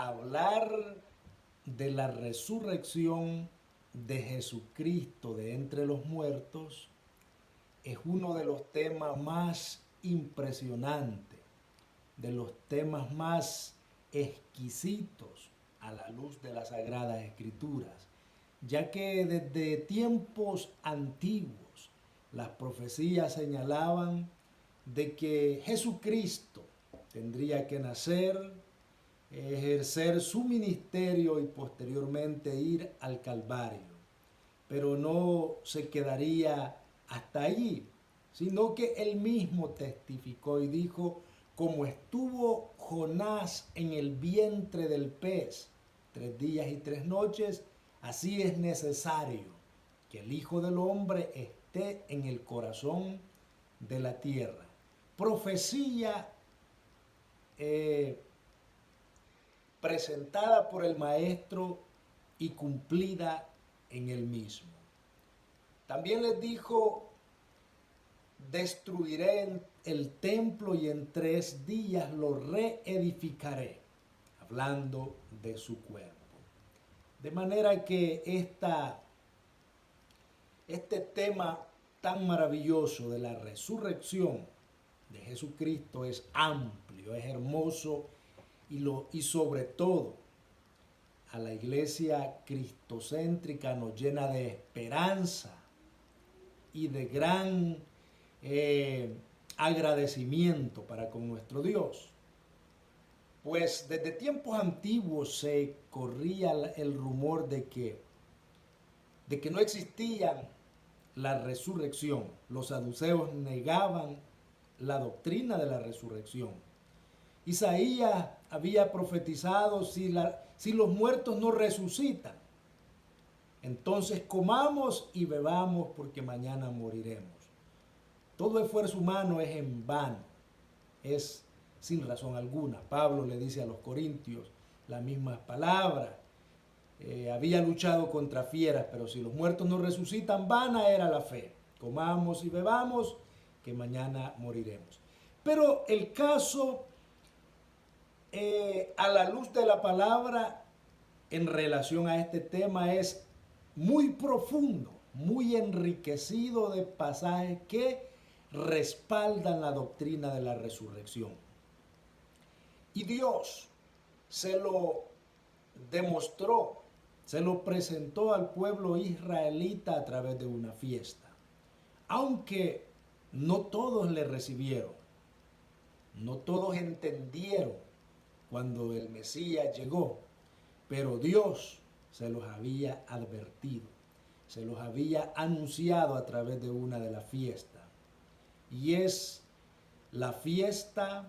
hablar de la resurrección de Jesucristo de entre los muertos es uno de los temas más impresionantes, de los temas más exquisitos a la luz de las Sagradas Escrituras, ya que desde tiempos antiguos las profecías señalaban de que Jesucristo tendría que nacer, ejercer su ministerio y posteriormente ir al Calvario. Pero no se quedaría hasta allí, sino que él mismo testificó y dijo: como estuvo Jonás en el vientre del pez 3 días y 3 noches, así es necesario que el Hijo del Hombre esté en el corazón de la tierra. Profecía presentada por el Maestro y cumplida en él mismo. También les dijo: destruiré el templo y en 3 días lo reedificaré, hablando de su cuerpo. De manera que este tema tan maravilloso de la resurrección de Jesucristo es amplio, es hermoso y sobre todo a la iglesia cristocéntrica nos llena de esperanza y de gran agradecimiento para con nuestro Dios. Pues desde tiempos antiguos se corría el rumor de que no existía la resurrección. Los saduceos negaban la doctrina de la resurrección. Isaías había profetizado: si los muertos no resucitan, entonces comamos y bebamos porque mañana moriremos. Todo esfuerzo humano es en vano, es sin razón alguna. Pablo le dice a los corintios las mismas palabras. Había luchado contra fieras, pero si los muertos no resucitan, vana era la fe. Comamos y bebamos, que mañana moriremos. Pero el caso, a la luz de la palabra, en relación a este tema, es muy profundo, muy enriquecido de pasajes que respaldan la doctrina de la resurrección. Y Dios se lo demostró, se lo presentó al pueblo israelita a través de una fiesta. Aunque no todos le recibieron, no todos entendieron cuando el Mesías llegó, pero Dios se los había advertido, se los había anunciado a través de una de las fiestas. Y es la fiesta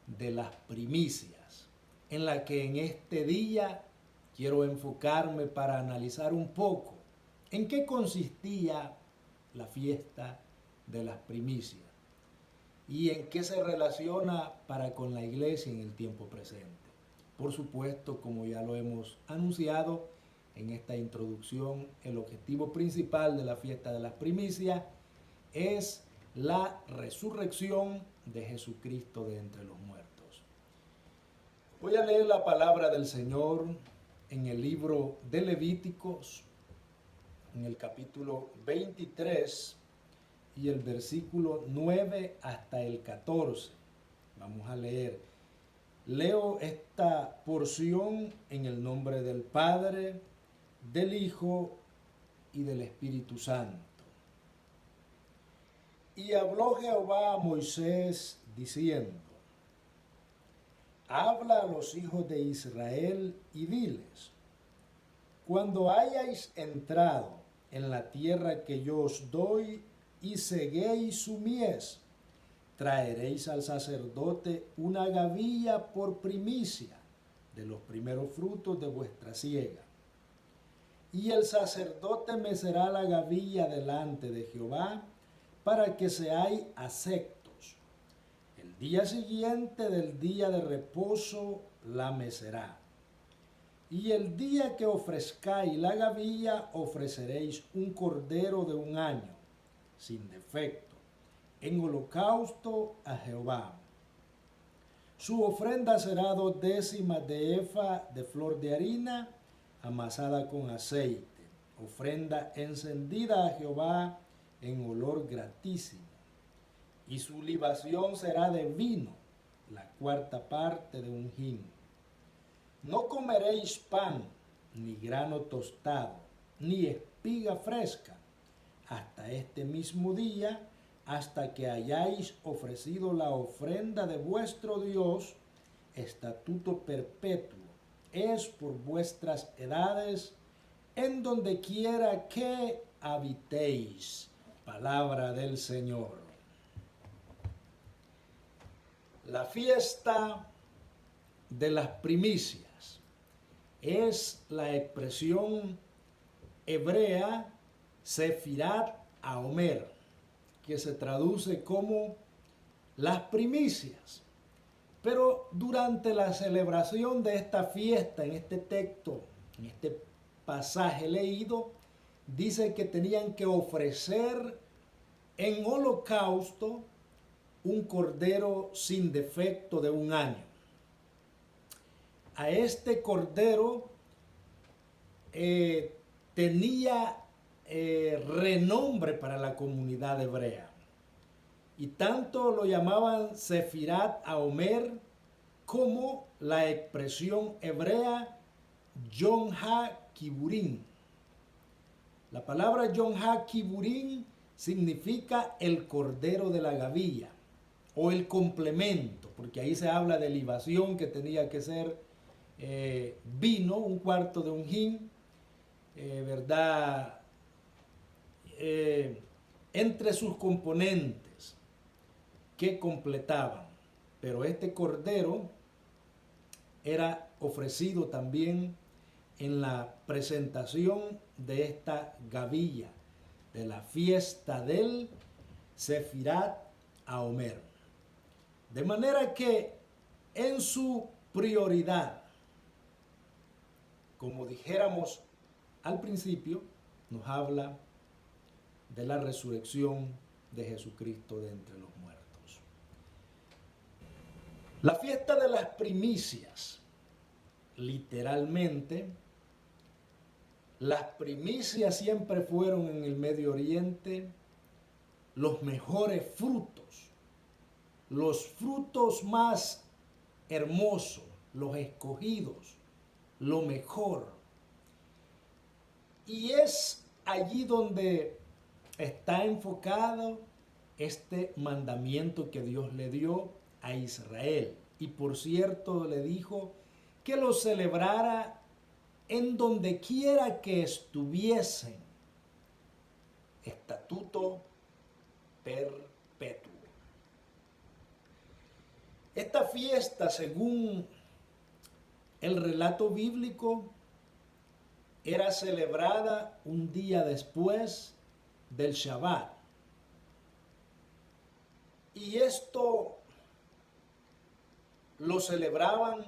de las primicias, en la que en este día quiero enfocarme para analizar un poco en qué consistía la fiesta de las primicias y en qué se relaciona para con la iglesia en el tiempo presente. Por supuesto, como ya lo hemos anunciado en esta introducción, el objetivo principal de la fiesta de las primicias es la resurrección de Jesucristo de entre los muertos. Voy a leer la palabra del Señor en el libro de Levíticos, en el capítulo 23 y el versículo 9 hasta el 14. Vamos a leer. Leo esta porción en el nombre del Padre, del Hijo y del Espíritu Santo. Y habló Jehová a Moisés diciendo: habla a los hijos de Israel y diles: cuando hayáis entrado en la tierra que yo os doy y ceguéis su mies, traeréis al sacerdote una gavilla por primicia de los primeros frutos de vuestra siega. Y el sacerdote mecerá la gavilla delante de Jehová para que seáis aceptos. El día siguiente del día de reposo la mecerá. Y el día que ofrezcáis la gavilla, ofreceréis un cordero de 1 año, sin defecto, en holocausto a Jehová. Su ofrenda será 2/10 de efa de flor de harina amasada con aceite, ofrenda encendida a Jehová en olor gratísimo. Y su libación será de vino, la 1/4 de un hin. No comeréis pan, ni grano tostado, ni espiga fresca, hasta este mismo día, hasta que hayáis ofrecido la ofrenda de vuestro Dios, estatuto perpetuo, es por vuestras edades, en donde quiera que habitéis. Palabra del Señor. La fiesta de las primicias es la expresión hebrea Sefirat Haomer, que se traduce como las primicias. Pero durante la celebración de esta fiesta, en este texto, en este pasaje leído, dice que tenían que ofrecer en holocausto un cordero sin defecto de 1 año. A este cordero tenía renombre para la comunidad hebrea. Y tanto lo llamaban Sefirat Haomer como la expresión hebrea Yom HaKiburim. La palabra Yom HaKiburim significa el cordero de la gavilla o el complemento, porque ahí se habla de libación que tenía que ser vino, 1/4 de un hin, ¿verdad? Entre sus componentes que completaban. Pero este cordero era ofrecido también en la presentación de esta gavilla, de la fiesta del Sefirat Haomer. De manera que en su prioridad, como dijéramos al principio, nos habla de la resurrección de Jesucristo de entre los muertos. La fiesta de las primicias, literalmente, las primicias siempre fueron en el Medio Oriente los mejores frutos, los frutos más hermosos, los escogidos, lo mejor. Y es allí donde está enfocado este mandamiento que Dios le dio a Israel. Y por cierto le dijo que lo celebrara en donde quiera que estuviesen. Estatuto perpetuo. Esta fiesta, según el relato bíblico, era celebrada un día después del Shabbat. Y esto lo celebraban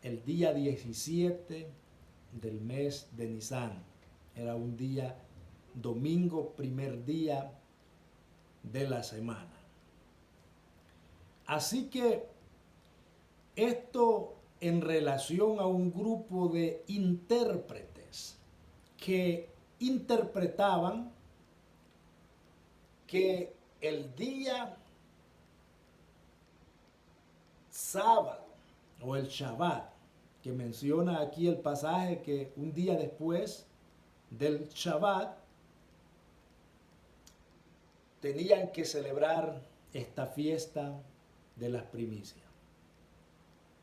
el día 17 del mes de Nisan. Era un día domingo, primer día de la semana. Así que esto en relación a un grupo de intérpretes que interpretaban que el día sábado o el Shabbat, que menciona aquí el pasaje que un día después del Shabbat tenían que celebrar esta fiesta de las primicias.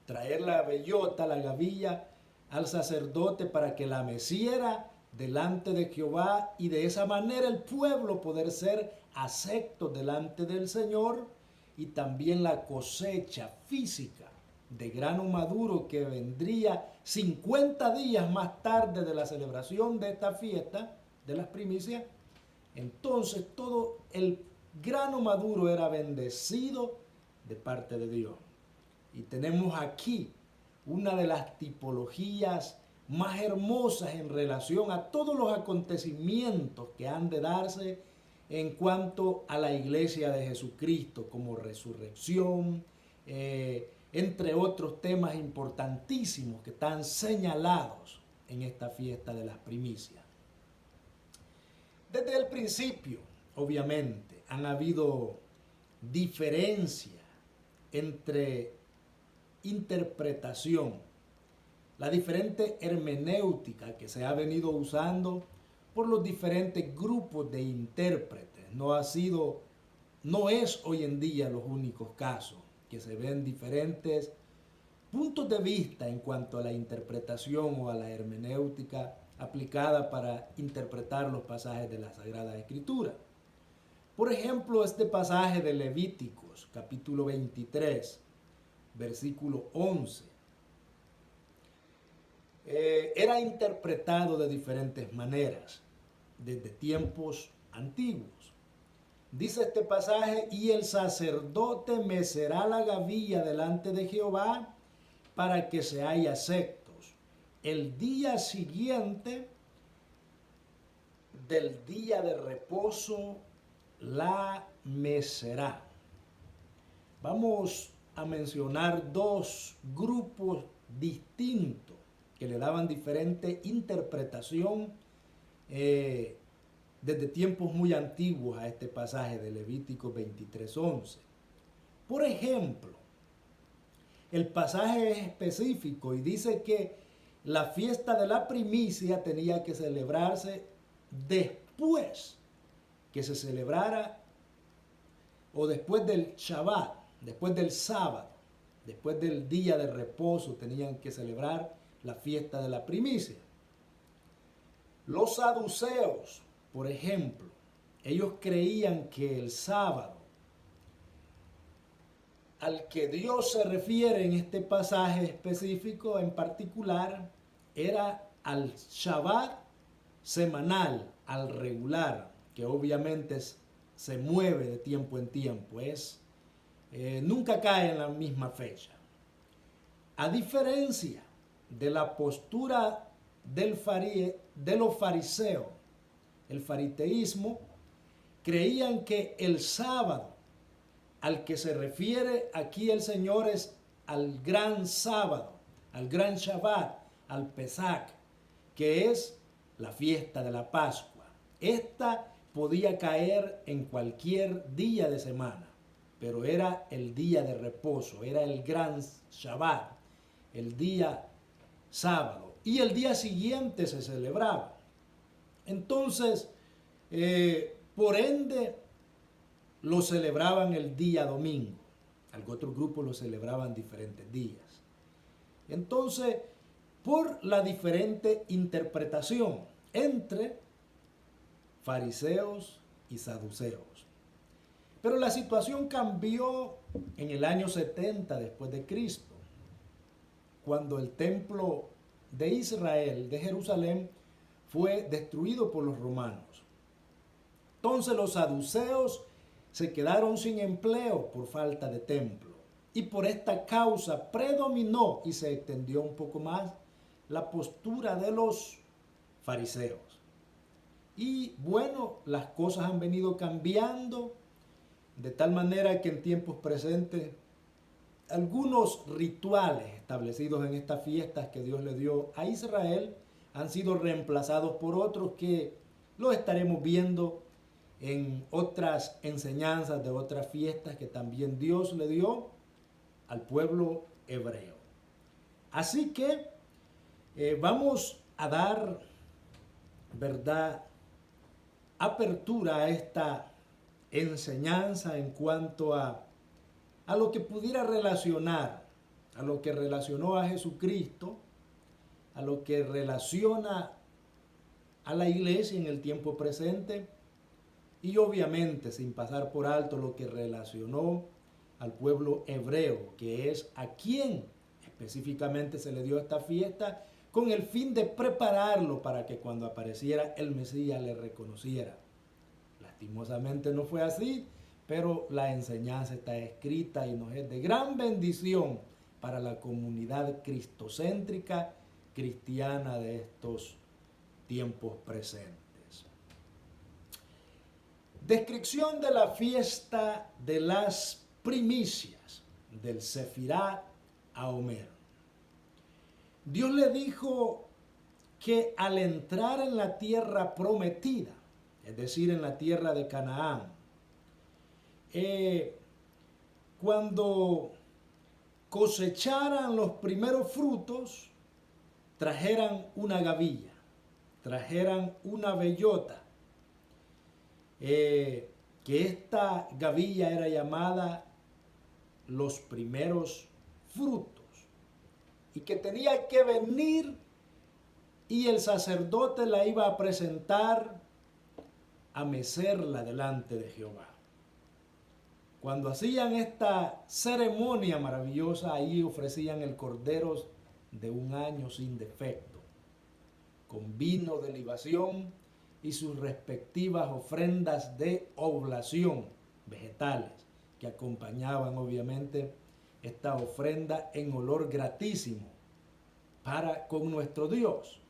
Traer la bellota, la gavilla, al sacerdote para que la meciera delante de Jehová y de esa manera el pueblo poder ser acepto delante del Señor, y también la cosecha física de grano maduro que vendría 50 días más tarde de la celebración de esta fiesta de las primicias. Entonces todo el grano maduro era bendecido de parte de Dios. Y tenemos aquí una de las tipologías más hermosas en relación a todos los acontecimientos que han de darse en cuanto a la iglesia de Jesucristo, como resurrección, entre otros temas importantísimos que están señalados en esta fiesta de las primicias. Desde el principio, obviamente, han habido diferencias entre interpretación, la diferente hermenéutica que se ha venido usando por los diferentes grupos de intérpretes. No es hoy en día los únicos casos que se ven diferentes puntos de vista en cuanto a la interpretación o a la hermenéutica aplicada para interpretar los pasajes de la Sagrada Escritura. Por ejemplo, este pasaje de Levíticos, capítulo 23, versículo 11, era interpretado de diferentes maneras, desde tiempos antiguos. Dice este pasaje: y el sacerdote mecerá la gavilla delante de Jehová para que se haya sectos. El día siguiente del día de reposo la mecerá. Vamos a mencionar dos grupos distintos que le daban diferente interpretación desde tiempos muy antiguos a este pasaje de Levítico 23:11. Por ejemplo, el pasaje es específico y dice que la fiesta de la primicia tenía que celebrarse después que se celebrara, o después del Shabbat, después del sábado, después del día de reposo, tenían que celebrar la fiesta de la primicia. Los saduceos, por ejemplo, ellos creían que el sábado al que Dios se refiere en este pasaje específico en particular era al Shabbat semanal, al regular, que obviamente se mueve de tiempo en tiempo, nunca cae en la misma fecha. A diferencia de la postura de los fariseos, el fariteísmo, creían que el sábado al que se refiere aquí el Señor es al gran sábado, al gran Shabbat, al Pesach, que es la fiesta de la Pascua. Esta podía caer en cualquier día de semana, pero era el día de reposo, era el gran Shabbat, el día sábado, y el día siguiente se celebraba. Entonces, por ende, lo celebraban el día domingo. Algún otro grupo lo celebraban diferentes días. Entonces, por la diferente interpretación entre fariseos y saduceos. Pero la situación cambió en el año 70 después de Cristo, cuando el templo de Israel, de Jerusalén, fue destruido por los romanos. Entonces los saduceos se quedaron sin empleo por falta de templo. Y por esta causa predominó y se extendió un poco más la postura de los fariseos. Y bueno, las cosas han venido cambiando de tal manera que en tiempos presentes algunos rituales establecidos en estas fiestas que Dios le dio a Israel han sido reemplazados por otros que los estaremos viendo en otras enseñanzas de otras fiestas que también Dios le dio al pueblo hebreo. Así que vamos a dar, ¿verdad?, apertura a esta enseñanza en cuanto a lo que pudiera relacionar, a lo que relacionó a Jesucristo, a lo que relaciona a la iglesia en el tiempo presente y obviamente sin pasar por alto lo que relacionó al pueblo hebreo, que es a quien específicamente se le dio esta fiesta con el fin de prepararlo para que cuando apareciera el Mesías le reconociera. Lastimosamente no fue así, pero la enseñanza está escrita y nos es de gran bendición para la comunidad cristocéntrica cristiana de estos tiempos presentes. Descripción de la fiesta de las primicias del Sefirá a Homer. Dios le dijo que al entrar en la tierra prometida, es decir, en la tierra de Canaán, cuando cosecharan los primeros frutos, trajeran una gavilla, trajeran una bellota, que esta gavilla era llamada los primeros frutos, y que tenía que venir y el sacerdote la iba a presentar, a mecerla delante de Jehová. Cuando hacían esta ceremonia maravillosa, ahí ofrecían el cordero de un año sin defecto, con vino de libación y sus respectivas ofrendas de oblación, vegetales, que acompañaban obviamente esta ofrenda en olor gratísimo con nuestro Dios,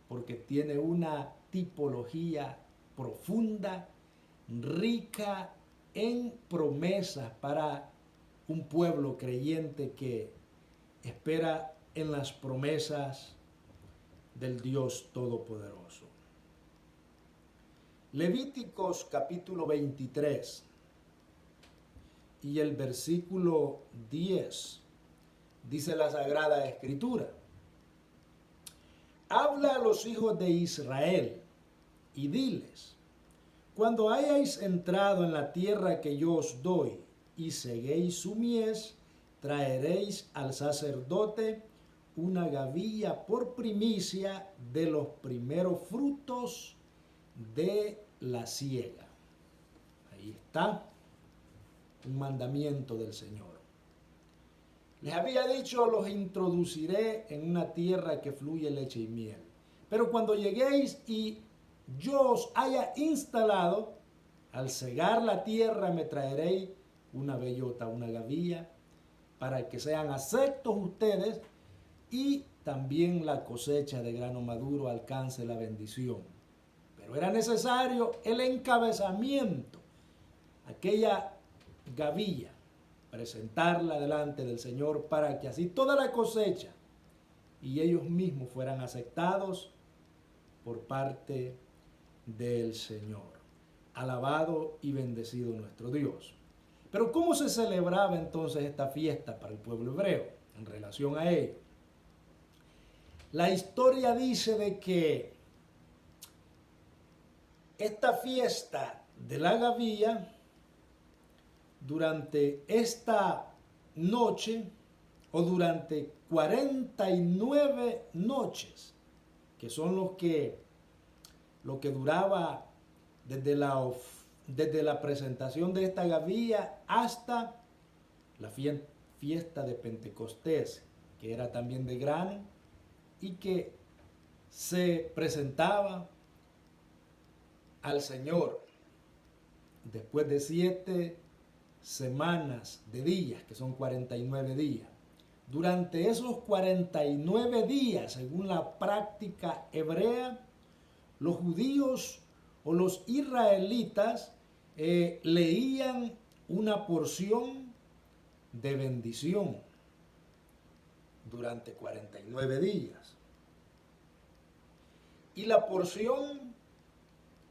porque tiene una tipología profunda, rica en promesas para un pueblo creyente que espera en las promesas del Dios Todopoderoso. Levíticos capítulo 23 y el versículo 10 dice la Sagrada Escritura: habla a los hijos de Israel y diles: cuando hayáis entrado en la tierra que yo os doy y seguéis su mies, traeréis al sacerdote una gavilla por primicia de los primeros frutos de la siega. Ahí está un mandamiento del Señor. Les había dicho: los introduciré en una tierra que fluye leche y miel. Pero cuando lleguéis y yo os haya instalado, al cegar la tierra me traeréis una bellota, una gavilla, para que sean aceptos ustedes y también la cosecha de grano maduro alcance la bendición. Pero era necesario el encabezamiento, aquella gavilla, presentarla delante del Señor para que así toda la cosecha y ellos mismos fueran aceptados por parte del Señor. Alabado y bendecido nuestro Dios. Pero ¿cómo se celebraba entonces esta fiesta para el pueblo hebreo en relación a ello? La historia dice de que esta fiesta de la gavilla, durante esta noche o durante 49 noches, que son lo que duraba desde la presentación de esta gavilla hasta la fiesta de Pentecostés, que era también de grano y que se presentaba al Señor después de 7 semanas de días, que son 49 días. Durante esos 49 días, según la práctica hebrea, los judíos o los israelitas leían una porción de bendición durante 49 días. Y la porción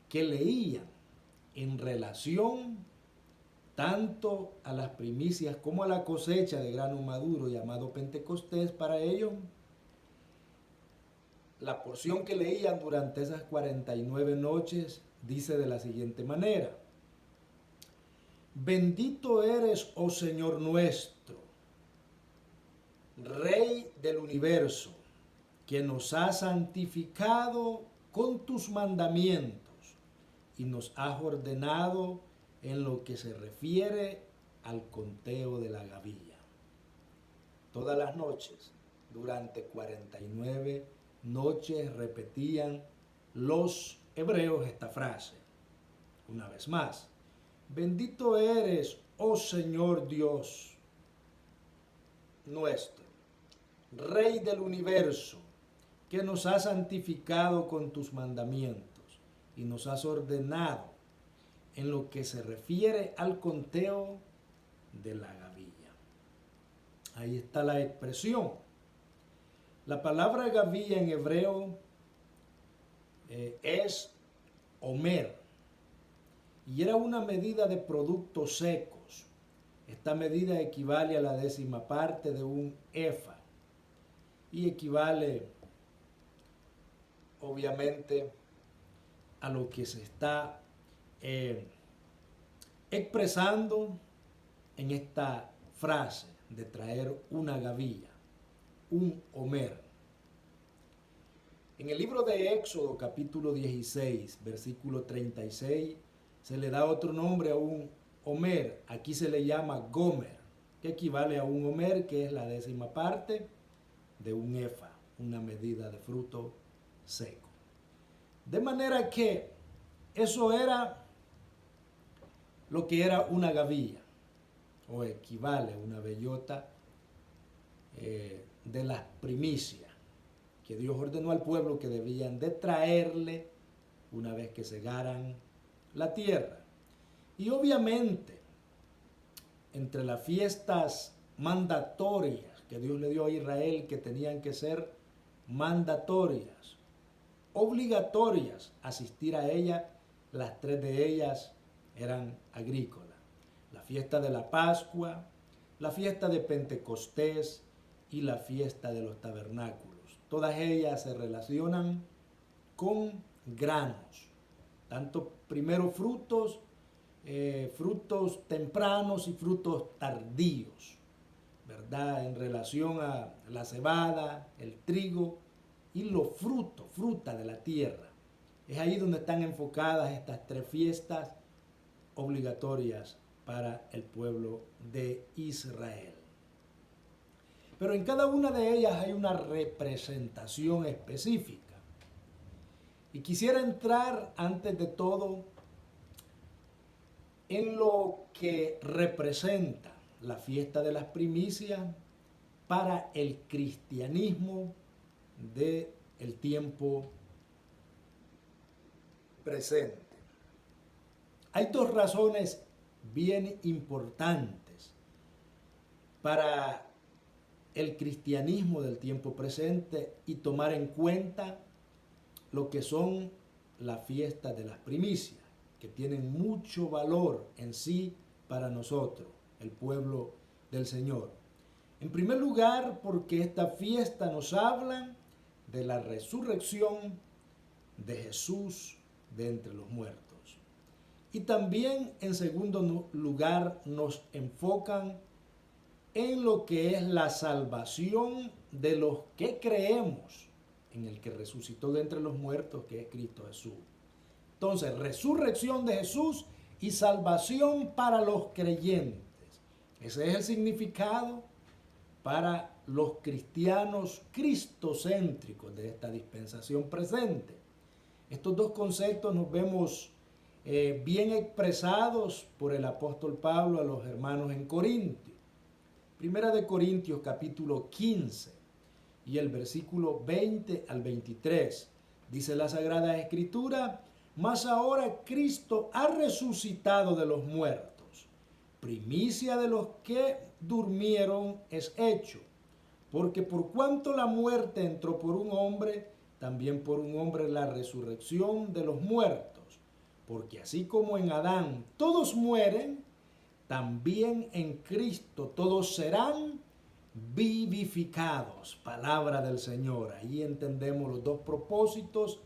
que leían en relación tanto a las primicias como a la cosecha de grano maduro llamado Pentecostés, para ellos, la porción que leían durante esas 49 noches dice de la siguiente manera: bendito eres, oh Señor nuestro, Rey del universo, que nos has santificado con tus mandamientos y nos has ordenado en lo que se refiere al conteo de la gavilla. Todas las noches, durante 49 noches, repetían los hebreos esta frase. Una vez más: bendito eres, oh Señor Dios nuestro, Rey del universo, que nos has santificado con tus mandamientos y nos has ordenado en lo que se refiere al conteo de la gavilla. Ahí está la expresión. La palabra gavilla en hebreo es omer y era una medida de productos secos. Esta medida equivale a la 10ª parte de un efa y equivale obviamente a lo que se está expresando en esta frase de traer una gavilla, un omer. En el libro de Éxodo, capítulo 16, versículo 36, se le da otro nombre a un omer. Aquí se le llama gomer, que equivale a un omer, que es la 10ª parte de un efa, una medida de fruto seco. De manera que eso era lo que era una gavilla, o equivale a una bellota de las primicias que Dios ordenó al pueblo que debían de traerle una vez que segaran la tierra. Y obviamente, entre las fiestas mandatorias que Dios le dio a Israel, que tenían que ser mandatorias, obligatorias, asistir a ellas, las 3 de ellas eran agrícolas. La fiesta de la Pascua, la fiesta de Pentecostés y la fiesta de los tabernáculos. Todas ellas se relacionan con granos, tanto primeros frutos, frutos tempranos y frutos tardíos, ¿verdad? En relación a la cebada, el trigo y los frutos, fruta de la tierra. Es ahí donde están enfocadas estas 3 fiestas obligatorias para el pueblo de Israel. Pero en cada una de ellas hay una representación específica. Y quisiera entrar antes de todo en lo que representa la fiesta de las primicias para el cristianismo del tiempo presente. Hay 2 razones bien importantes para el cristianismo del tiempo presente y tomar en cuenta lo que son las fiestas de las primicias, que tienen mucho valor en sí para nosotros, el pueblo del Señor. En primer lugar, porque esta fiesta nos habla de la resurrección de Jesús de entre los muertos. Y también, en segundo lugar, nos enfocan en lo que es la salvación de los que creemos en el que resucitó de entre los muertos, que es Cristo Jesús. Entonces, resurrección de Jesús y salvación para los creyentes. Ese es el significado para los cristianos cristocéntricos de esta dispensación presente. Estos 2 conceptos nos vemos bien expresados por el apóstol Pablo a los hermanos en Corintios. Primera de Corintios capítulo 15 y el versículo 20 al 23. Dice la Sagrada Escritura: mas ahora Cristo ha resucitado de los muertos, primicia de los que durmieron es hecho, porque por cuanto la muerte entró por un hombre, también por un hombre la resurrección de los muertos. Porque así como en Adán todos mueren, también en Cristo todos serán vivificados. Palabra del Señor. Ahí entendemos los 2 propósitos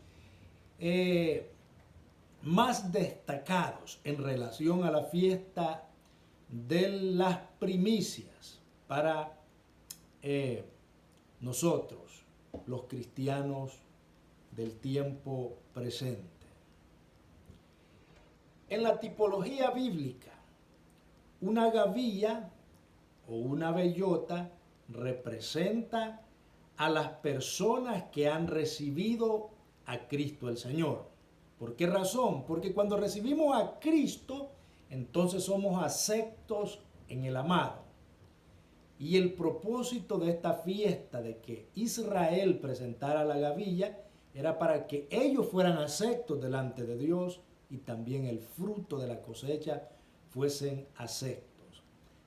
más destacados en relación a la fiesta de las primicias para nosotros, los cristianos del tiempo presente. En la tipología bíblica, una gavilla o una bellota representa a las personas que han recibido a Cristo el Señor. ¿Por qué razón? Porque cuando recibimos a Cristo, entonces somos aceptos en el amado. Y el propósito de esta fiesta, de que Israel presentara la gavilla, era para que ellos fueran aceptos delante de Dios y también el fruto de la cosecha fuesen aceptos.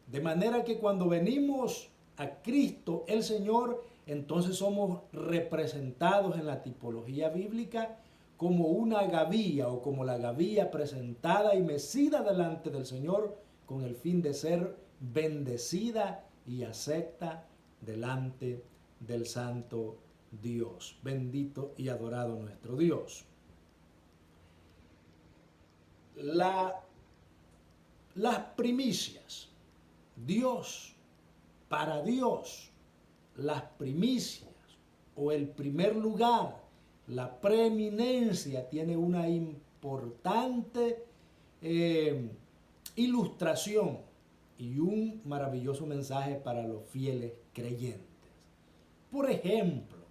De manera que cuando venimos a Cristo el Señor, entonces somos representados en la tipología bíblica como una gavilla o como la gavilla presentada y mecida delante del Señor con el fin de ser bendecida y acepta delante del Santo Dios. Bendito y adorado nuestro Dios. Las primicias. Para Dios, las primicias o el primer lugar, la preeminencia tiene una importante ilustración y un maravilloso mensaje para los fieles creyentes. Por ejemplo,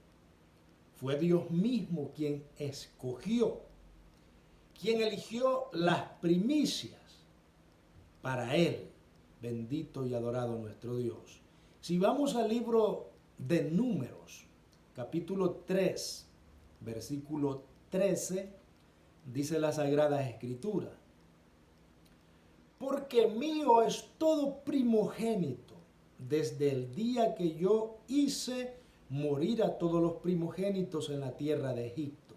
fue Dios mismo quien escogió, quien eligió las primicias para Él. Bendito y adorado nuestro Dios. Si vamos al libro de Números, capítulo 3, versículo 13, dice la Sagrada Escritura: porque mío es todo primogénito, desde el día que yo hice morir a todos los primogénitos en la tierra de Egipto.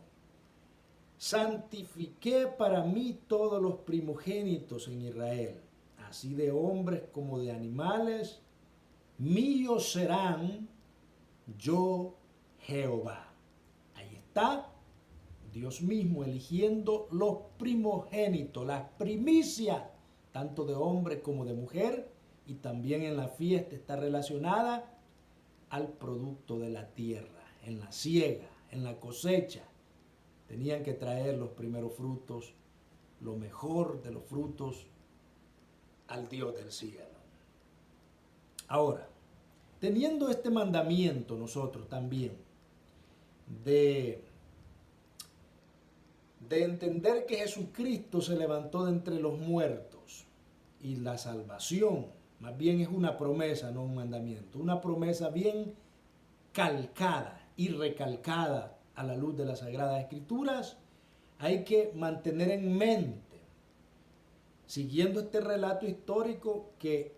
Santifiqué para mí todos los primogénitos en Israel, así de hombres como de animales, míos serán, yo Jehová. Ahí está Dios mismo eligiendo los primogénitos, las primicias, tanto de hombre como de mujer, y también en la fiesta está relacionada al producto de la tierra, en la siega, en la cosecha. Tenían que traer los primeros frutos, lo mejor de los frutos, al Dios del cielo. Ahora, teniendo este mandamiento nosotros también de entender que Jesucristo se levantó de entre los muertos y la salvación, más bien es una promesa, no un mandamiento, una promesa bien calcada y recalcada a la luz de las Sagradas Escrituras, hay que mantener en mente, siguiendo este relato histórico, que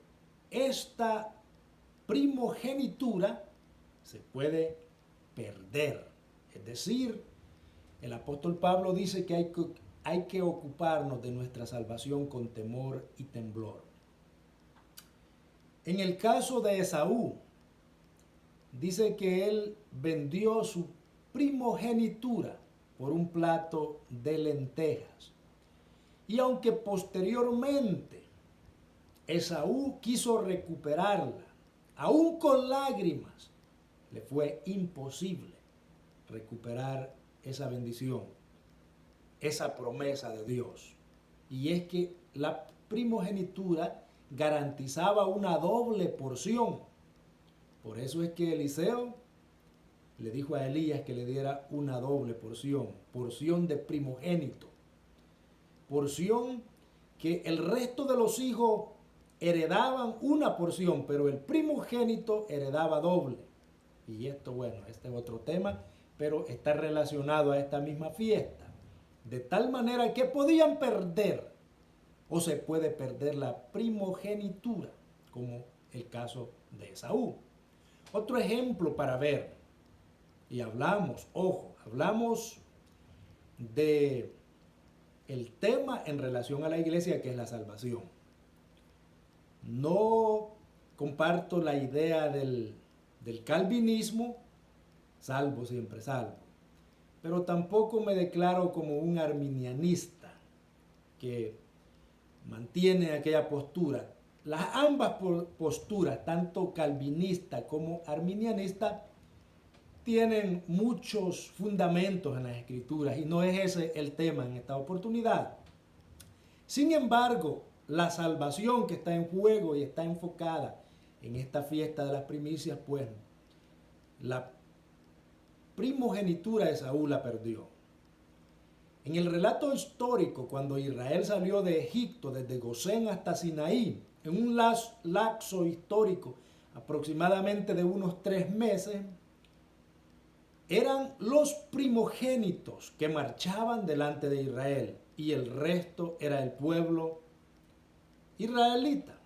esta primogenitura se puede perder. Es decir, el apóstol Pablo dice que hay que ocuparnos de nuestra salvación con temor y temblor. En el caso de Esaú, dice que él vendió su primogenitura por un plato de lentejas. Y aunque posteriormente Esaú quiso recuperarla, aún con lágrimas, le fue imposible recuperar esa bendición, esa promesa de Dios. Y es que la primogenitura garantizaba una doble porción. Por eso es que Eliseo le dijo a Elías que le diera una doble porción, porción de primogénito, porción que el resto de los hijos heredaban una porción, pero el primogénito heredaba doble. Y esto, bueno, este es otro tema, pero está relacionado a esta misma fiesta. De tal manera que podían perder, o se puede perder, la primogenitura, como el caso de Esaú. Otro ejemplo para ver, y hablamos de el tema en relación a la iglesia, que es la salvación. No comparto la idea del calvinismo, salvo siempre salvo, pero tampoco me declaro como un arminianista que mantiene aquella postura. Ambas posturas, tanto calvinista como arminianista, tienen muchos fundamentos en las Escrituras y no es ese el tema en esta oportunidad. Sin embargo, la salvación que está en juego y está enfocada en esta fiesta de las primicias, pues la primogenitura de Saúl la perdió. En el relato histórico, cuando Israel salió de Egipto, desde Gosén hasta Sinaí, en un lapso histórico aproximadamente de unos 3 meses, eran los primogénitos que marchaban delante de Israel y el resto era el pueblo israelita.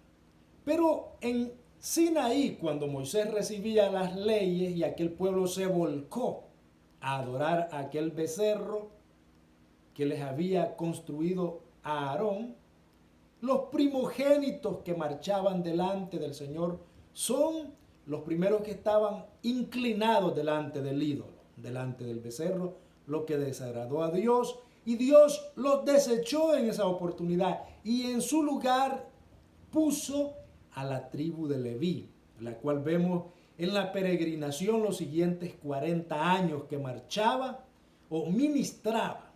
Pero en Sinaí, cuando Moisés recibía las leyes y aquel pueblo se volcó a adorar a aquel becerro que les había construido a Aarón, los primogénitos que marchaban delante del Señor son los primeros que estaban inclinados delante del ídolo, delante del becerro, lo que desagradó a Dios, y Dios los desechó en esa oportunidad y en su lugar puso a la tribu de Leví, la cual vemos en la peregrinación los siguientes 40 años que marchaba o ministraba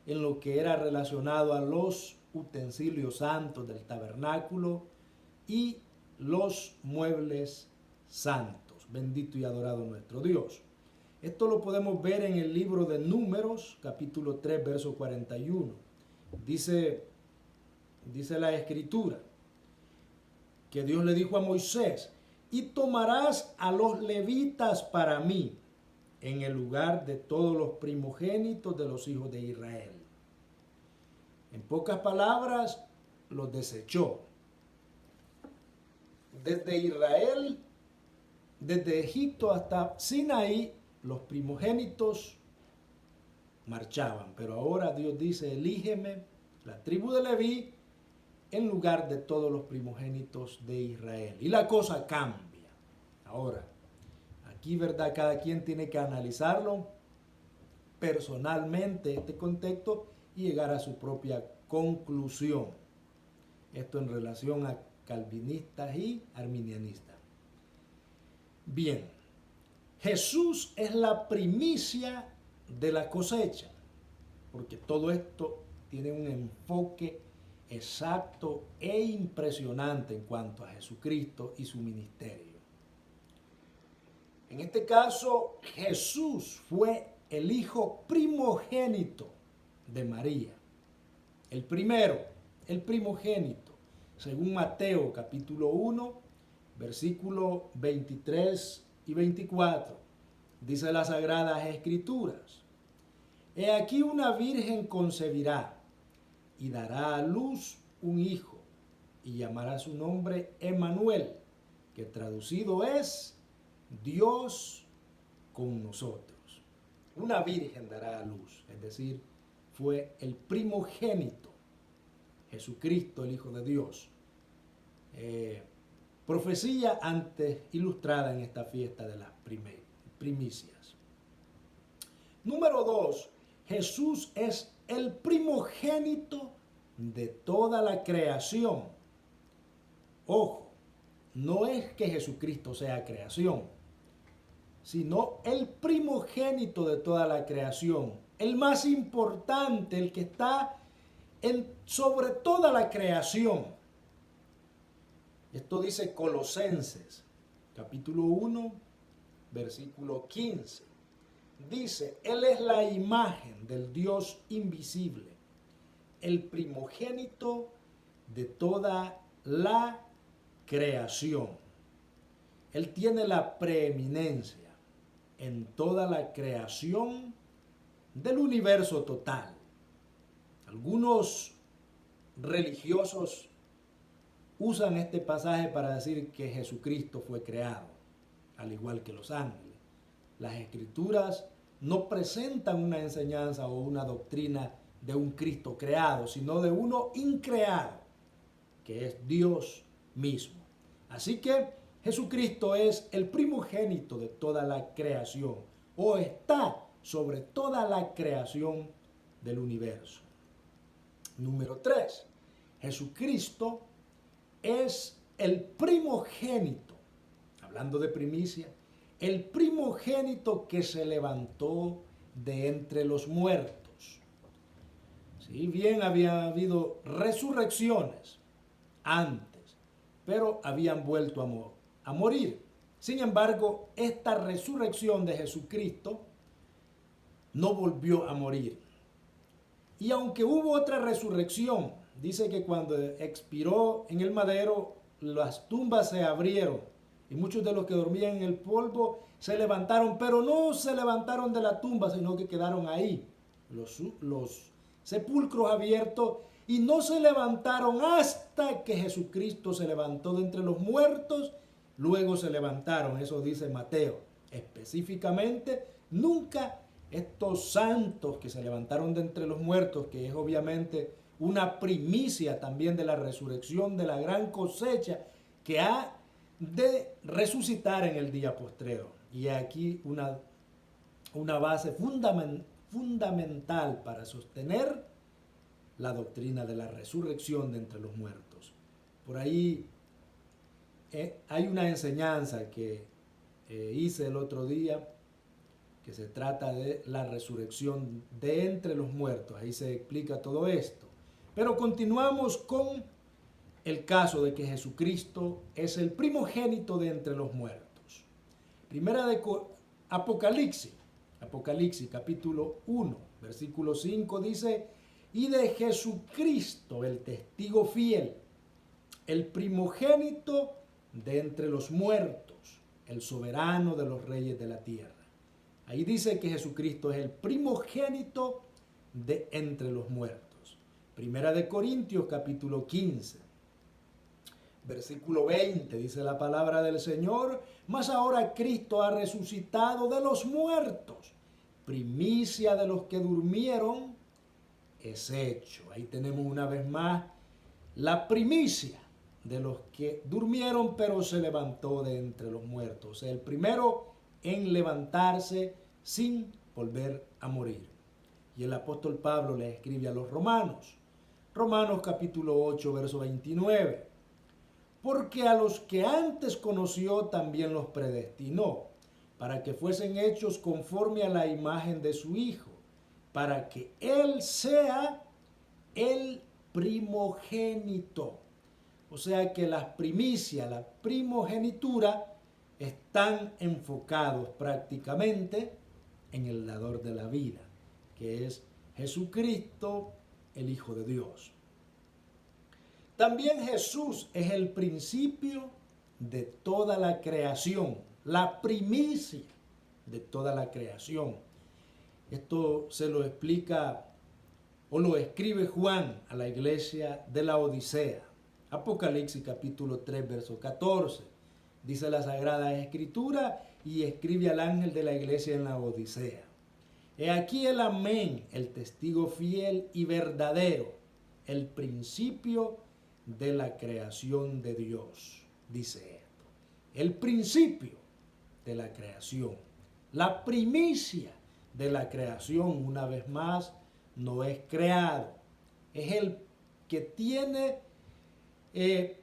en lo que era relacionado a los utensilios santos del tabernáculo y los muebles santos. Bendito y adorado nuestro Dios. Esto lo podemos ver en el libro de Números, capítulo 3, verso 41. Dice la Escritura que Dios le dijo a Moisés: y tomarás a los levitas para mí en el lugar de todos los primogénitos de los hijos de Israel. En pocas palabras, los desechó. Desde Israel, desde Egipto hasta Sinaí, los primogénitos marchaban. Pero ahora Dios dice: elígeme la tribu de Leví en lugar de todos los primogénitos de Israel. Y la cosa cambia. Ahora, aquí, ¿verdad? Cada quien tiene que analizarlo personalmente, este contexto, y llegar a su propia conclusión. Esto en relación a calvinistas y arminianistas. Bien, Jesús es la primicia de la cosecha, porque todo esto tiene un enfoque exacto e impresionante en cuanto a Jesucristo y su ministerio. En este caso, Jesús fue el hijo primogénito de María. El primero, el primogénito, según Mateo capítulo 1, versículo 23 y 24. Dice las Sagradas Escrituras: he aquí una virgen concebirá y dará a luz un hijo, y llamará su nombre Emmanuel, que traducido es Dios con nosotros. Una virgen dará a luz, es decir, fue el primogénito, Jesucristo, el Hijo de Dios. Profecía antes ilustrada en esta fiesta de las primicias. Número 2, Jesús es el primogénito de toda la creación. Ojo, no es que Jesucristo sea creación, sino el primogénito de toda la creación, el más importante, el que está sobre toda la creación. Esto dice Colosenses, capítulo 1, versículo 15. Dice: Él es la imagen del Dios invisible, el primogénito de toda la creación. Él tiene la preeminencia en toda la creación del universo total. Algunos religiosos usan este pasaje para decir que Jesucristo fue creado, al igual que los ángeles. Las Escrituras no presentan una enseñanza o una doctrina de un Cristo creado, sino de uno increado, que es Dios mismo. Así que Jesucristo es el primogénito de toda la creación, o está sobre toda la creación del universo. Número 3. Jesucristo es el primogénito, hablando de primicia, el primogénito que se levantó de entre los muertos. Si bien había habido resurrecciones antes, pero habían vuelto a morir. Sin embargo, esta resurrección de Jesucristo no volvió a morir. Y aunque hubo otra resurrección, dice que cuando expiró en el madero, las tumbas se abrieron y muchos de los que dormían en el polvo se levantaron, pero no se levantaron de la tumba, sino que quedaron ahí, los sepulcros abiertos, y no se levantaron hasta que Jesucristo se levantó de entre los muertos, luego se levantaron, eso dice Mateo. Específicamente, nunca estos santos que se levantaron de entre los muertos, que es obviamente una primicia también de la resurrección, de la gran cosecha que ha de resucitar en el día postrero. Y aquí una base fundamental para sostener la doctrina de la resurrección de entre los muertos. Por ahí hay una enseñanza que hice el otro día que se trata de la resurrección de entre los muertos. Ahí se explica todo esto. Pero continuamos con el caso de que Jesucristo es el primogénito de entre los muertos. Primera de Apocalipsis capítulo 1, versículo 5 dice: y de Jesucristo, el testigo fiel, el primogénito de entre los muertos, el soberano de los reyes de la tierra. Ahí dice que Jesucristo es el primogénito de entre los muertos. Primera de Corintios capítulo 15, versículo 20, dice la palabra del Señor: mas ahora Cristo ha resucitado de los muertos, primicia de los que durmieron es hecho. Ahí tenemos una vez más la primicia de los que durmieron, pero se levantó de entre los muertos. O sea, el primero en levantarse sin volver a morir. Y el apóstol Pablo le escribe a los Romanos capítulo 8, verso 29. Porque a los que antes conoció también los predestinó, para que fuesen hechos conforme a la imagen de su Hijo, para que Él sea el primogénito. O sea que las primicias, la primogenitura, están enfocados prácticamente en el dador de la vida, que es Jesucristo, el Hijo de Dios. También Jesús es el principio de toda la creación, la primicia de toda la creación. Esto se lo explica o lo escribe Juan a la iglesia de la Odisea. Apocalipsis capítulo 3, verso 14. Dice la Sagrada Escritura: y escribe al ángel de la iglesia en la Odisea: he aquí el amén, el testigo fiel y verdadero, el principio de la creación de Dios. Dice esto: el principio de la creación, la primicia de la creación, una vez más, no es creado, es el que tiene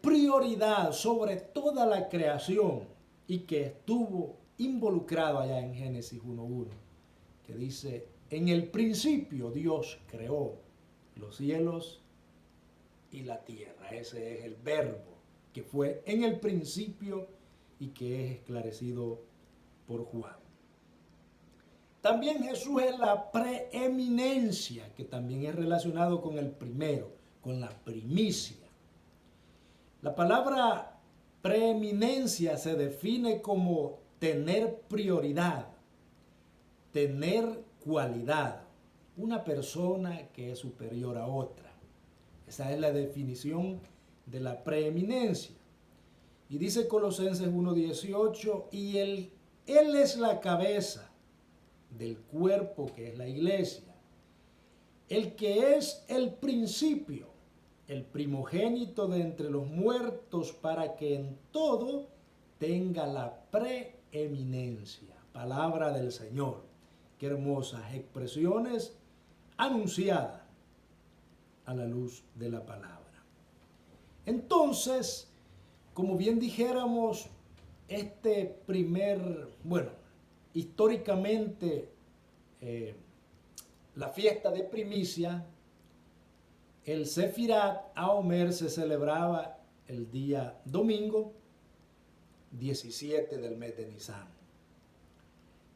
prioridad sobre toda la creación y que estuvo involucrado allá en Génesis 1:1, que dice: en el principio Dios creó los cielos y la tierra. Ese es el verbo que fue en el principio y que es esclarecido por Juan. También Jesús es la preeminencia, que también es relacionado con el primero, con la primicia. La palabra preeminencia se define como tener prioridad, tener cualidad, una persona que es superior a otra. Esa es la definición de la preeminencia. Y dice Colosenses 1:18: y Él es la cabeza del cuerpo, que es la iglesia, el que es el principio, el primogénito de entre los muertos, para que en todo tenga la preeminencia. Palabra del Señor. Qué hermosas expresiones anunciadas a la luz de la palabra. Entonces, como bien dijéramos, históricamente, la fiesta de primicia, el Sefirat Haomer, se celebraba el día domingo 17 del mes de Nisan.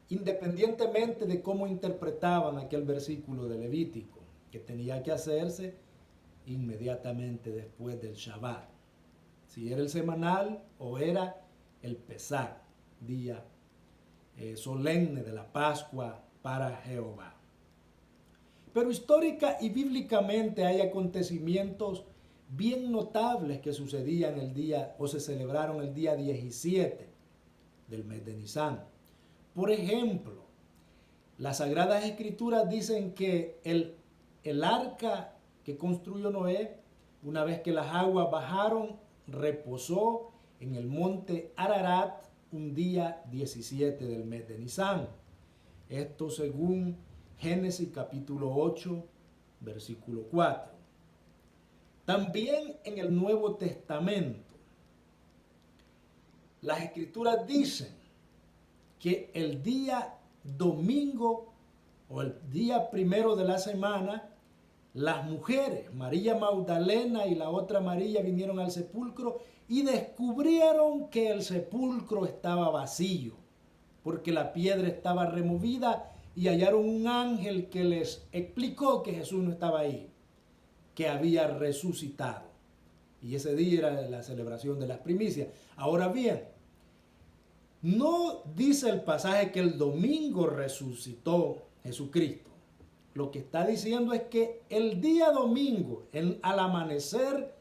Independientemente de cómo interpretaban aquel versículo de Levítico, que tenía que hacerse inmediatamente después del Shabbat, si era el semanal o era el Pesach, día solemne de la Pascua para Jehová. Pero histórica y bíblicamente hay acontecimientos bien notables que sucedían el día o se celebraron el día 17 del mes de Nisan. Por ejemplo, las Sagradas Escrituras dicen que el arca que construyó Noé, una vez que las aguas bajaron, reposó en el monte Ararat un día 17 del mes de Nisan. Esto según Génesis capítulo 8, versículo 4. También en el Nuevo Testamento, las Escrituras dicen que el día domingo o el día primero de la semana, las mujeres, María Magdalena y la otra María, vinieron al sepulcro y descubrieron que el sepulcro estaba vacío, porque la piedra estaba removida y hallaron un ángel que les explicó que Jesús no estaba ahí, que había resucitado. Y ese día era la celebración de las primicias. Ahora bien, no dice el pasaje que el domingo resucitó Jesucristo. Lo que está diciendo es que el día domingo, al amanecer,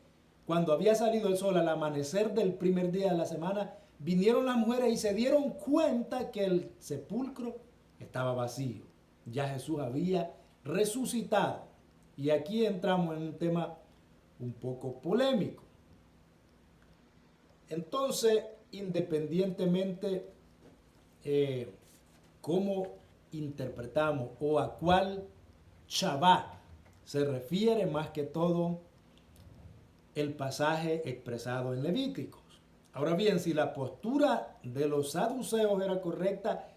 cuando había salido el sol, al amanecer del primer día de la semana, vinieron las mujeres y se dieron cuenta que el sepulcro estaba vacío. Ya Jesús había resucitado. Y aquí entramos en un tema un poco polémico. Entonces, independientemente cómo interpretamos o a cuál Shabbat se refiere más que todo el pasaje expresado en Levíticos. Ahora bien, si la postura de los saduceos era correcta,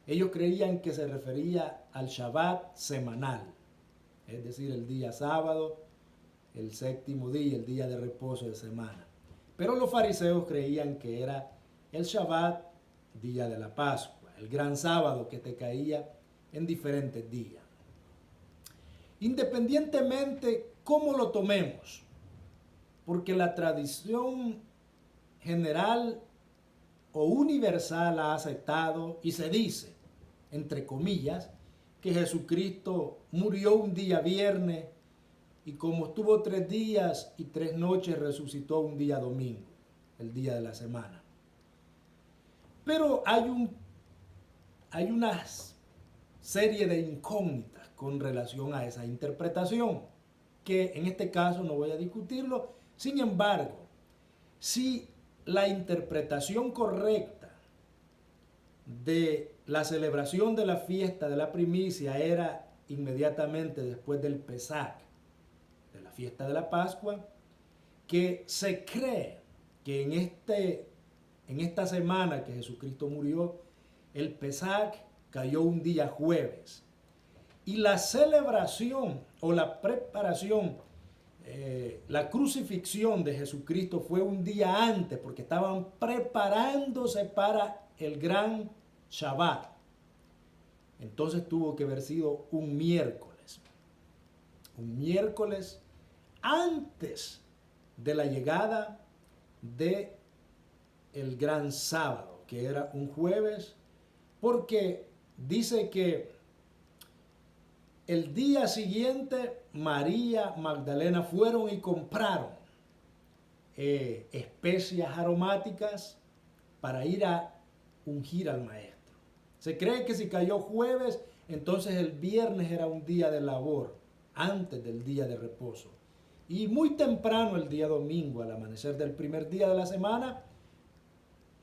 ellos creían que se refería al Shabbat semanal, es decir, el día sábado, el séptimo día, el día de reposo de semana. Pero los fariseos creían que era el Shabbat, día de la Pascua, el gran sábado que te caía en diferentes días. Independientemente cómo lo tomemos, porque la tradición general o universal ha aceptado y se dice, entre comillas, que Jesucristo murió un día viernes y como estuvo 3 días y 3 noches resucitó un día domingo, el día de la semana. Pero hay una serie de incógnitas con relación a esa interpretación, que en este caso no voy a discutirlo. Sin embargo, si la interpretación correcta de la celebración de la fiesta de la primicia era inmediatamente después del Pesach, de la fiesta de la Pascua, que se cree que en esta semana que Jesucristo murió, el Pesach cayó un día jueves. Y la celebración o la preparación, la crucifixión de Jesucristo fue un día antes, porque estaban preparándose para el gran Shabbat. Entonces tuvo que haber sido un miércoles antes de la llegada de el gran sábado, que era un jueves, porque dice que el día siguiente María Magdalena fueron y compraron especias aromáticas para ir a ungir al maestro. Se cree que si cayó jueves, entonces el viernes era un día de labor, antes del día de reposo. Y muy temprano el día domingo, al amanecer del primer día de la semana,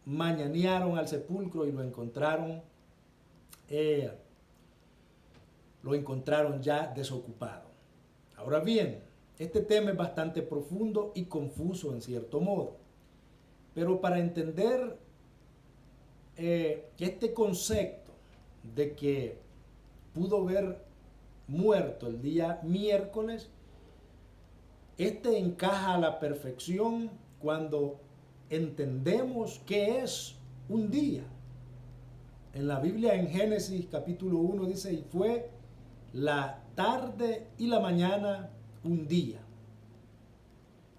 mañanearon al sepulcro y lo encontraron ya desocupado. Ahora bien, este tema es bastante profundo y confuso en cierto modo. Pero para entender este concepto de que pudo haber muerto el día miércoles, este encaja a la perfección cuando entendemos qué es un día. En la Biblia, en Génesis capítulo 1, dice, y fue la tarde y la mañana un día.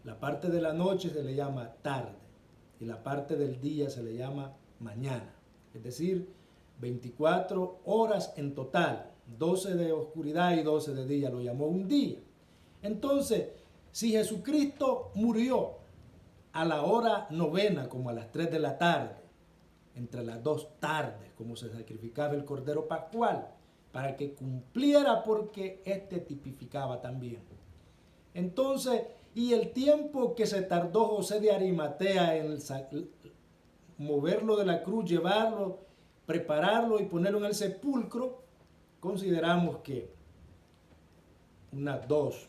La parte de la noche se le llama tarde y la parte del día se le llama mañana. Es decir, 24 horas en total. 12 de oscuridad y 12 de día, lo llamó un día. Entonces, si Jesucristo murió a la hora novena, como a las 3 de la tarde, entre las 2 tardes, como se sacrificaba el Cordero Pascual, para que cumpliera, porque este tipificaba también. Entonces, y el tiempo que se tardó José de Arimatea en moverlo de la cruz, llevarlo, prepararlo y ponerlo en el sepulcro, consideramos que unas 2,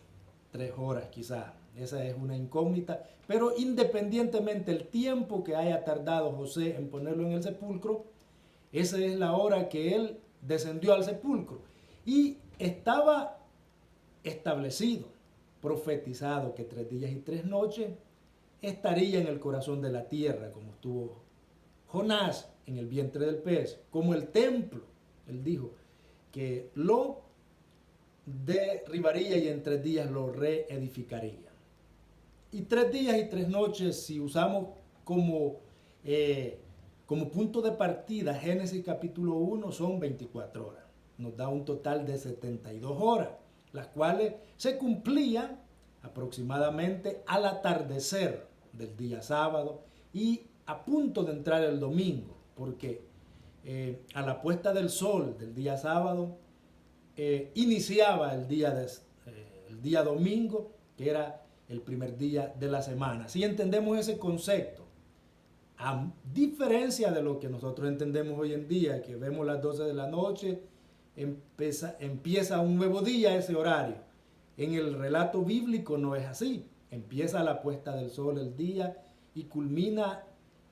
3 horas quizás. Esa es una incógnita, pero independientemente el tiempo que haya tardado José en ponerlo en el sepulcro, esa es la hora que él descendió al sepulcro. Y estaba establecido, profetizado, que 3 días y 3 noches estaría en el corazón de la tierra, como estuvo Jonás en el vientre del pez, como el templo. Él dijo que lo derribaría y en 3 días lo reedificaría. Y 3 días y 3 noches, si usamos como punto de partida Génesis capítulo 1, son 24 horas. Nos da un total de 72 horas, las cuales se cumplían aproximadamente al atardecer del día sábado y a punto de entrar el domingo, porque a la puesta del sol del día sábado iniciaba el día domingo, que era el primer día de la semana. Si entendemos ese concepto, a diferencia de lo que nosotros entendemos hoy en día, que vemos las 12 de la noche, empieza un nuevo día ese horario. En el relato bíblico no es así. Empieza a la puesta del sol el día y culmina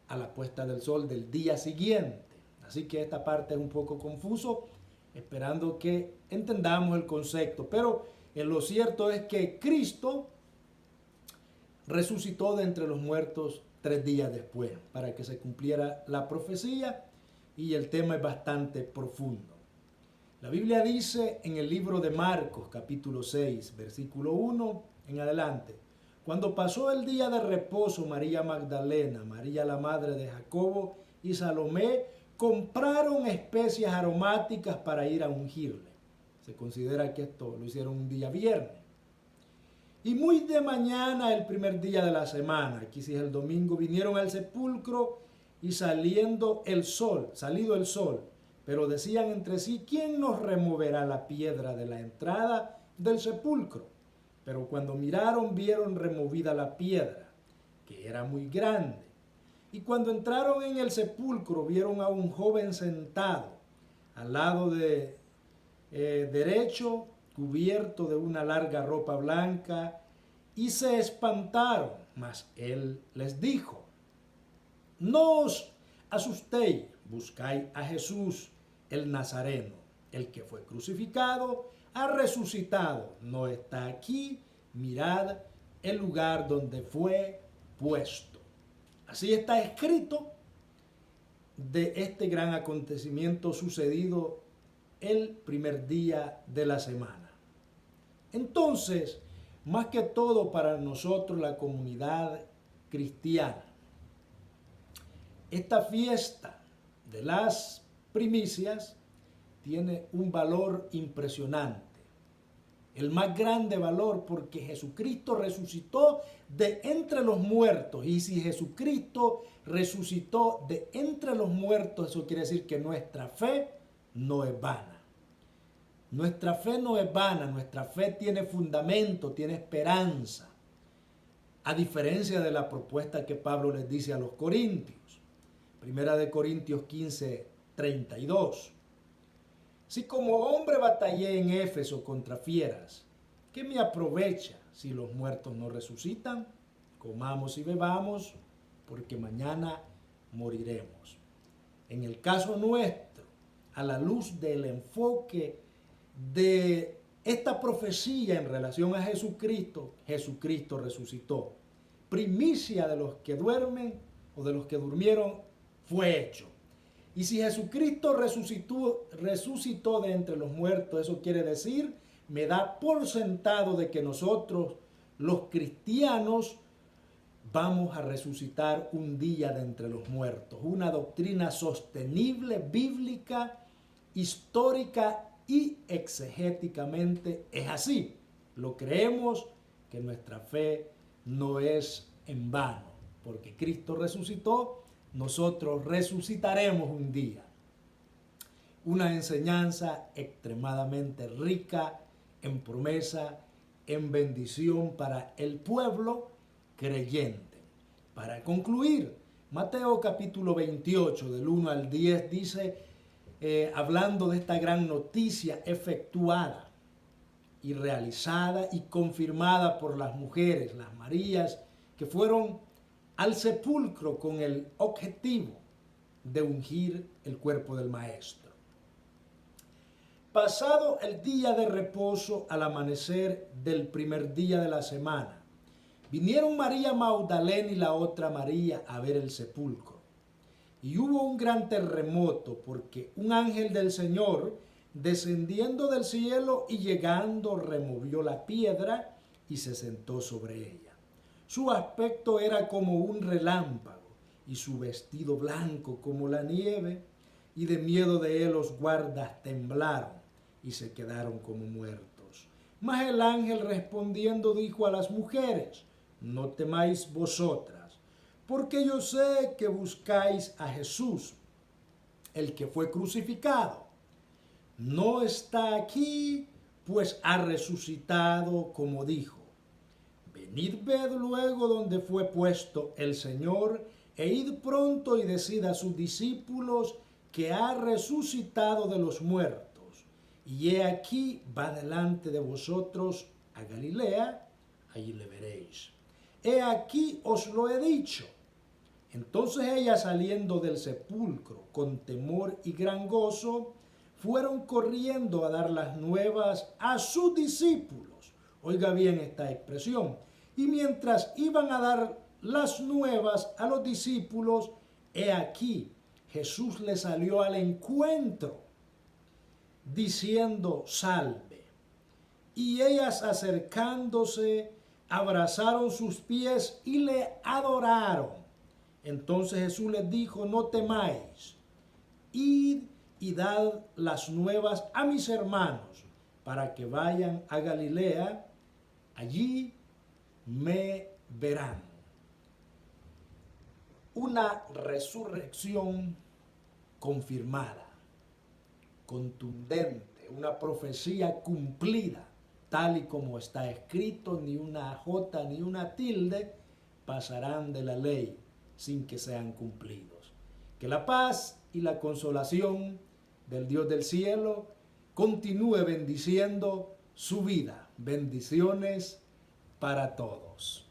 a la puesta del sol del día siguiente. Así que esta parte es un poco confuso, esperando que entendamos el concepto. Pero lo cierto es que Cristo resucitó de entre los muertos 3 días después, para que se cumpliera la profecía, y el tema es bastante profundo. La Biblia dice en el libro de Marcos, capítulo 6, versículo 1 en adelante: cuando pasó el día de reposo, María Magdalena, María la madre de Jacobo y Salomé compraron especias aromáticas para ir a ungirle. Se considera que esto lo hicieron un día viernes. Y muy de mañana, el primer día de la semana, aquí sí es el domingo, vinieron al sepulcro y salido el sol, pero decían entre sí: ¿quién nos removerá la piedra de la entrada del sepulcro? Pero cuando miraron, vieron removida la piedra, que era muy grande. Y cuando entraron en el sepulcro, vieron a un joven sentado al lado derecho, cubierto de una larga ropa blanca, y se espantaron. Mas él les dijo: no os asustéis, buscáis a Jesús el Nazareno, el que fue crucificado, ha resucitado, no está aquí, mirad el lugar donde fue puesto. Así está escrito de este gran acontecimiento sucedido el primer día de la semana. Entonces, más que todo para nosotros, la comunidad cristiana, esta fiesta de las primicias tiene un valor impresionante. El más grande valor, porque Jesucristo resucitó de entre los muertos. Y si Jesucristo resucitó de entre los muertos, eso quiere decir que nuestra fe no es vana. Nuestra fe no es vana, nuestra fe tiene fundamento, tiene esperanza. A diferencia de la propuesta que Pablo les dice a los corintios. Primera de Corintios 15, 32. Si como hombre batallé en Éfeso contra fieras, ¿qué me aprovecha si los muertos no resucitan? Comamos y bebamos, porque mañana moriremos. En el caso nuestro, a la luz del enfoque de esta profecía en relación a Jesucristo, Jesucristo resucitó. Primicia de los que duermen o de los que durmieron fue hecho. Y si Jesucristo resucitó de entre los muertos, eso quiere decir, me da por sentado de que nosotros, los cristianos, vamos a resucitar un día de entre los muertos. Una doctrina sostenible, bíblica, histórica y exegéticamente es así. Lo creemos que nuestra fe no es en vano, porque Cristo resucitó, nosotros resucitaremos un día. Una enseñanza extremadamente rica en promesa, en bendición para el pueblo creyente. Para concluir, Mateo capítulo 28 del 1 al 10 dice, hablando de esta gran noticia efectuada y realizada y confirmada por las mujeres, las Marías, que fueron al sepulcro con el objetivo de ungir el cuerpo del Maestro. Pasado el día de reposo al amanecer del primer día de la semana, vinieron María Magdalena y la otra María a ver el sepulcro. Y hubo un gran terremoto porque un ángel del Señor, descendiendo del cielo y llegando, removió la piedra y se sentó sobre ella. Su aspecto era como un relámpago y su vestido blanco como la nieve, y de miedo de él los guardas temblaron y se quedaron como muertos. Mas el ángel respondiendo dijo a las mujeres: no temáis vosotras, porque yo sé que buscáis a Jesús, el que fue crucificado. No está aquí, pues ha resucitado como dijo. Venid, ved luego donde fue puesto el Señor, e id pronto y decid a sus discípulos que ha resucitado de los muertos. Y he aquí va delante de vosotros a Galilea, allí le veréis. He aquí os lo he dicho. Entonces ellas, saliendo del sepulcro con temor y gran gozo, fueron corriendo a dar las nuevas a sus discípulos. Oiga bien esta expresión. Y mientras iban a dar las nuevas a los discípulos, he aquí Jesús les salió al encuentro, diciendo: salve. Y ellas, acercándose, abrazaron sus pies y le adoraron. Entonces Jesús les dijo: no temáis, id y dad las nuevas a mis hermanos, para que vayan a Galilea, allí me verán. Una resurrección confirmada, contundente, una profecía cumplida, tal y como está escrito, ni una jota ni una tilde pasarán de la ley sin que sean cumplidos. Que la paz y la consolación del Dios del cielo continúe bendiciendo su vida. Bendiciones para todos.